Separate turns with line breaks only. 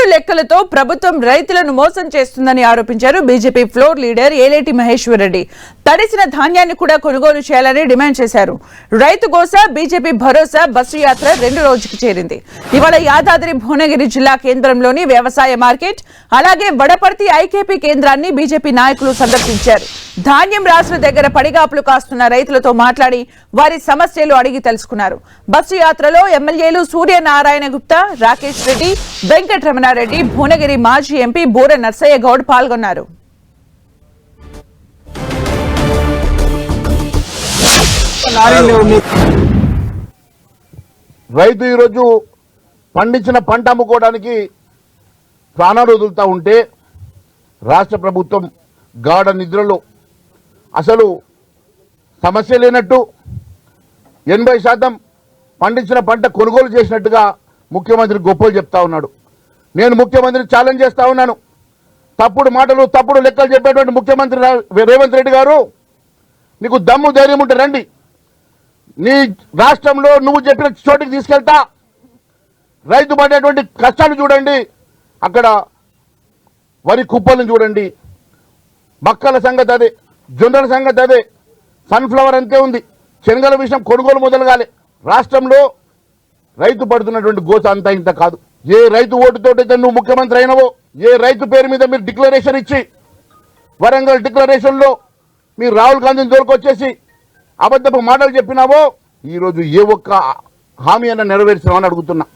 తప్పుడు లెక్కలతో ప్రభుత్వం రైతులను మోసం చేస్తుందని ఆరోపించారు BJP floor leader Eleti Maheshwar Reddy. తడిసిన ధాన్యాన్ని కూడా కొనుగోలు చేయాలని డిమాండ్ చేశారు. రైతు గోస బీజేపీ భరోసా బస్సు యాత్ర 2 రోజుకి చేరింది. ఇవాళ యాదాద్రి భువనగిరి జిల్లా కేంద్రంలోని వ్యవసాయ మార్కెట్ అలాగే వడపర్తి ఐకేపీ కేంద్రాన్ని బీజేపీ నాయకులు సందర్శించారు. ధాన్యం రాసుల దగ్గర పడిగాపులు కాస్తున్న రైతులతో మాట్లాడి వారి సమస్యలు అడిగి తెలుసుకున్నారు. బస్సు యాత్రలో ఎమ్మెల్యేలు సూర్యనారాయణ గుప్తా, రాకేష్ రెడ్డి, వెంకటరమణారెడ్డి, భువనగిరి మాజీ ఎంపీ బూర నర్సయ్య గౌడ్ పాల్గొన్నారు.
రైతు ఈరోజు పండించిన పంట అమ్ముకోవడానికి ప్రాణాలు వదులుతూ ఉంటే రాష్ట్ర ప్రభుత్వం గాఢ నిద్రలో అసలు సమస్య లేనట్టు 80% పండించిన పంట కొనుగోలు చేసినట్టుగా ముఖ్యమంత్రి గొప్పలు చెప్తా ఉన్నాడు. నేను ముఖ్యమంత్రిని ఛాలెంజ్ చేస్తా ఉన్నాను. తప్పుడు మాటలు తప్పుడు లెక్కలు చెప్పేటువంటి ముఖ్యమంత్రి రేవంత్ రెడ్డి గారు, నీకు దమ్ము ధైర్యం ఉంటే రండి, నీ రాష్ట్రంలో నువ్వు చెప్పిన చోటికి తీసుకెళ్తా, రైతు పడేటువంటి కష్టాలు చూడండి, అక్కడ వరి కుప్పలను చూడండి, మక్కల సంగతి అదే, జొన్నల సంగతి అదే, సన్ఫ్లవర్ అంతే ఉంది, శనగల విషయం కొనుగోలు మొదలు కాలే. రాష్ట్రంలో రైతు పడుతున్నటువంటి గోస అంతా ఇంత కాదు. ఏ రైతు ఓటుతోటైతే నువ్వు ముఖ్యమంత్రి అయినవో, ఏ రైతు పేరు మీద మీరు డిక్లరేషన్ ఇచ్చి వరంగల్ డిక్లరేషన్లో మీరు రాహుల్ గాంధీని దొరికొచ్చేసి అబద్ధపు మాటలు చెప్పినావో, ఈరోజు ఏ ఒక్క హామీ అన్న నెరవేర్చినామని అడుగుతున్నా.